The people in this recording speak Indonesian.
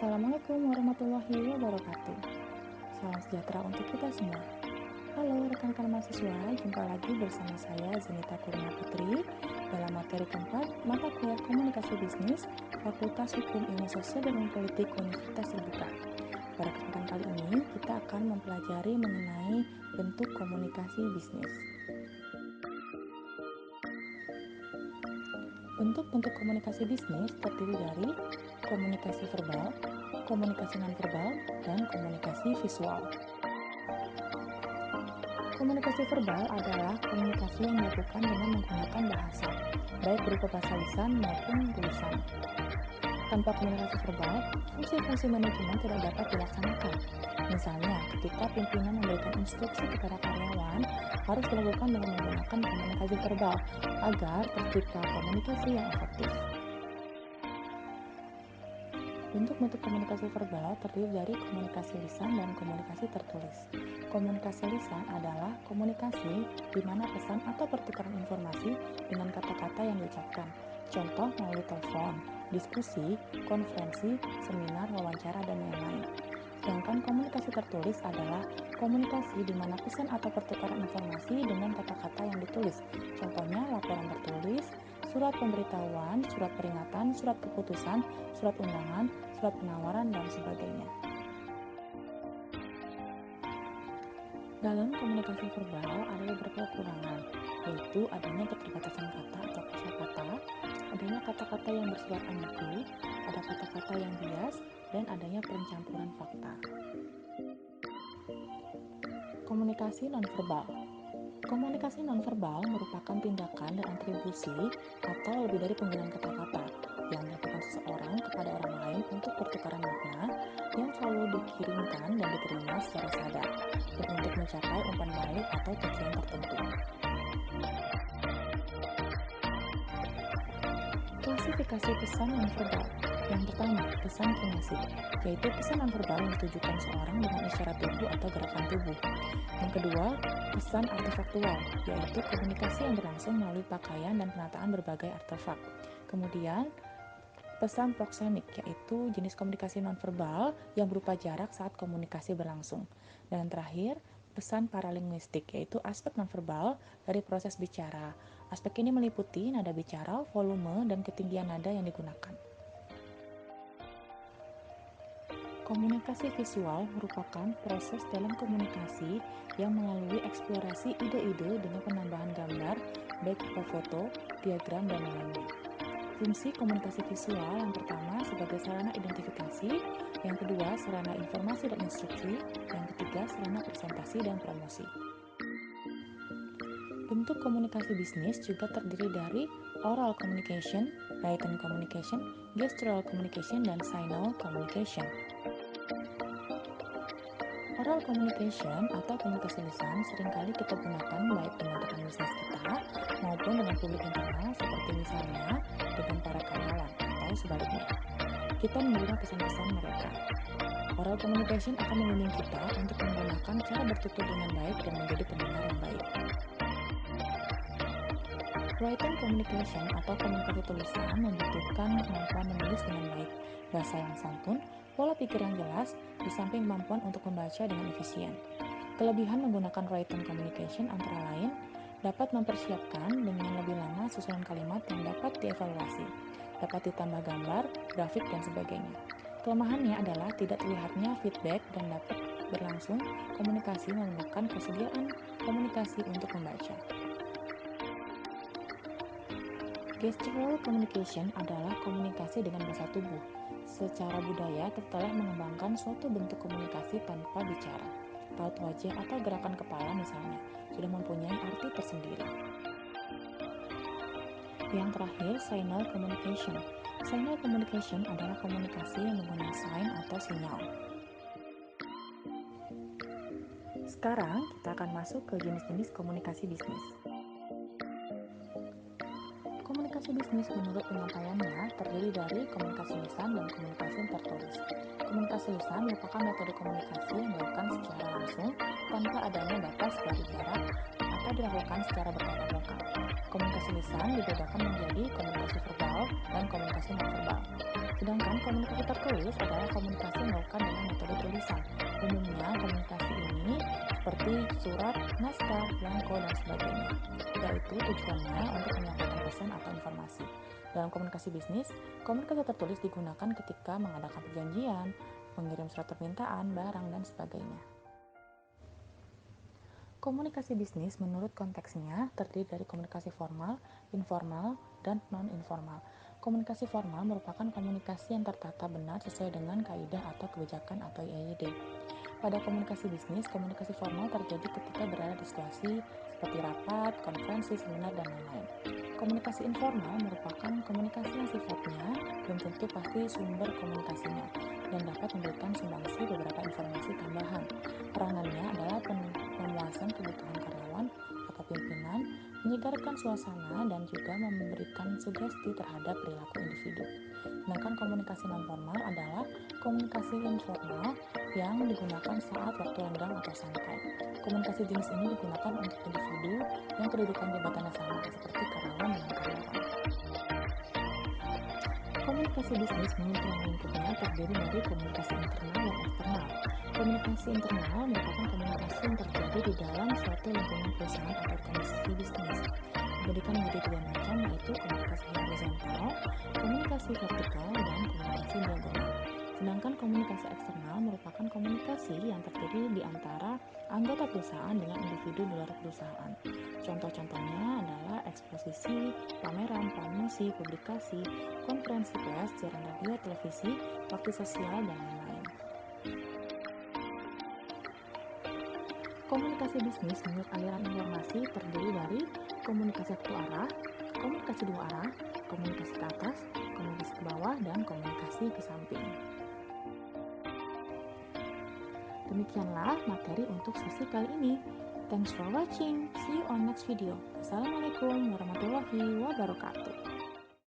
Assalamualaikum warahmatullahi wabarakatuh. Salam sejahtera untuk kita semua. Halo rekan-rekan mahasiswa, jumpa lagi bersama saya Zenita Kurnia Putri dalam materi keempat mata kuliah Komunikasi Bisnis Fakultas Hukum Ilmu Sosial dan Ilmu Politik Universitas Terbuka. Pada kesempatan kali ini kita akan mempelajari mengenai bentuk komunikasi bisnis. Bentuk-bentuk komunikasi bisnis terdiri dari komunikasi verbal, komunikasi nonverbal, dan komunikasi visual. Komunikasi verbal adalah komunikasi yang dilakukan dengan menggunakan bahasa, baik berupa bahasa lisan maupun tulisan. Tanpa komunikasi verbal, fungsi-fungsi manajemen tidak dapat dilaksanakan. Misalnya, ketika pimpinan memberikan instruksi kepada karyawan, harus dilakukan dengan menggunakan komunikasi verbal agar tercipta komunikasi yang efektif. Bentuk-bentuk komunikasi verbal terdiri dari komunikasi lisan dan komunikasi tertulis. Komunikasi lisan adalah komunikasi di mana pesan atau pertukaran informasi dengan kata-kata yang diucapkan. Contoh melalui telepon, diskusi, konferensi, seminar, wawancara, dan lain-lain. Sedangkan komunikasi tertulis adalah komunikasi di mana pesan atau pertukaran informasi dengan kata-kata yang ditulis. Contohnya laporan tertulis, surat pemberitahuan, surat peringatan, surat keputusan, surat undangan, surat penawaran, dan sebagainya. Dalam komunikasi verbal ada beberapa kekurangan, yaitu adanya keterbatasan kata atau kosakata, adanya kata-kata yang bersifat ambigu, ada kata-kata yang bias, dan adanya pencampuran fakta. Komunikasi nonverbal. Komunikasi nonverbal merupakan tindakan dan atribusi atau lebih dari penggunaan kata-kata yang dilakukan seseorang kepada orang lain untuk pertukaran makna yang selalu dikirimkan dan diterima secara sadar dan untuk mencapai umpan balik atau tujuan tertentu. Klasifikasi pesan nonverbal. Yang pertama, pesan kinesik, yaitu pesan nonverbal yang ditujukan seorang dengan isyarat tubuh atau gerakan tubuh. Yang kedua, pesan artefaktual, yaitu komunikasi yang berlangsung melalui pakaian dan penataan berbagai artefak. Kemudian, pesan proksemik, yaitu jenis komunikasi nonverbal yang berupa jarak saat komunikasi berlangsung. Dan terakhir, pesan paralinguistik, yaitu aspek nonverbal dari proses bicara. Aspek ini meliputi nada bicara, volume, dan ketinggian nada yang digunakan. Komunikasi visual merupakan proses dalam komunikasi yang melalui eksplorasi ide-ide dengan penambahan gambar, baik berupa foto, diagram, dan lain-lainnya. Fungsi komunikasi visual yang pertama sebagai sarana identifikasi, yang kedua sarana informasi dan instruksi, yang ketiga sarana presentasi dan promosi. Bentuk komunikasi bisnis juga terdiri dari oral communication, written communication, gestural communication, dan signal communication. Oral communication atau komunikasi lisan seringkali kita gunakan baik dengan rekan bisnis kita maupun dengan publik internal seperti misalnya dengan para karyawan atau sebaliknya. Kita menerima pesan-pesan mereka. Oral communication akan membimbing kita untuk menggunakan cara bertutur dengan baik dan menjadi pendengar yang baik. Written communication atau komunikasi tulisan membutuhkan kemampuan menulis dengan baik, bahasa yang santun, pola pikir yang jelas, di samping kemampuan untuk membaca dengan efisien. Kelebihan menggunakan written communication antara lain dapat mempersiapkan dengan lebih lama susunan kalimat yang dapat dievaluasi, dapat ditambah gambar, grafik, dan sebagainya. Kelemahannya adalah tidak terlihatnya feedback dan dapat berlangsung komunikasi memerlukan kesediaan komunikasi untuk membaca. Gestural communication adalah komunikasi dengan bahasa tubuh. Secara budaya, kita telah mengembangkan suatu bentuk komunikasi tanpa bicara. Raut wajah atau gerakan kepala misalnya, sudah mempunyai arti tersendiri. Yang terakhir, signal communication. Signal communication adalah komunikasi yang menggunakan sign atau sinyal. Sekarang, kita akan masuk ke jenis-jenis komunikasi bisnis. Komunikasi bisnis menurut penyampaiannya terdiri dari komunikasi lisan dan komunikasi tertulis. Komunikasi lisan merupakan metode komunikasi yang dilakukan secara langsung tanpa adanya batas dari jarak dapat dilakukan secara bertatap muka. Komunikasi lisan dibedakan menjadi komunikasi verbal dan komunikasi nonverbal. Sedangkan komunikasi tertulis adalah komunikasi yang dilakukan dengan metode tulisan. Umumnya komunikasi ini seperti surat, naskah, belangko, dan sebagainya, yaitu tujuannya untuk menyampaikan pesan atau informasi. Dalam komunikasi bisnis, komunikasi tertulis digunakan ketika mengadakan perjanjian, mengirim surat permintaan, barang, dan sebagainya. Komunikasi bisnis menurut konteksnya terdiri dari komunikasi formal, informal, dan non-informal. Komunikasi formal merupakan komunikasi yang tertata benar sesuai dengan kaidah atau kebijakan atau IAYD. Pada komunikasi bisnis, komunikasi formal terjadi ketika berada di situasi seperti rapat, konferensi, seminar, dan lain-lain. Komunikasi informal merupakan komunikasi yang sifatnya belum tentu pasti sumber komunikasinya dan dapat memberikan sumbangsi beberapa informasi tambahan. Peranannya adalah memuaskan kebutuhan karyawan atau pimpinan, menyegarkan suasana, dan juga memberikan sugesti terhadap perilaku individu. Sedangkan komunikasi nonformal adalah komunikasi informal yang digunakan saat waktu renggang atau santai. Komunikasi jenis ini digunakan untuk individu yang kedudukan jabatannya sama, seperti karyawan dengan karyawan. Komunikasi bisnis menurut ruang lingkupnya terdiri dari komunikasi internal dan eksternal. Komunikasi internal merupakan komunikasi yang terjadi di dalam suatu lingkungan perusahaan atau organisasi bisnis. Diberikan menjadi tiga macam, yaitu komunikasi horizontal, komunikasi vertikal, dan komunikasi diagonal. Sedangkan komunikasi eksternal merupakan komunikasi yang terdiri di antara anggota perusahaan dengan individu di luar perusahaan. Contoh-contohnya adalah eksposisi, pameran, promosi, publikasi, konferensi pers, siaran radio, televisi, bakti sosial, dan lain-lain. Komunikasi bisnis menurut aliran informasi terdiri dari komunikasi satu arah, komunikasi dua arah, komunikasi ke atas, komunikasi ke bawah, dan komunikasi ke samping. Demikianlah materi untuk sesi kali ini. Thanks for watching. See you on next video. Assalamualaikum warahmatullahi wabarakatuh.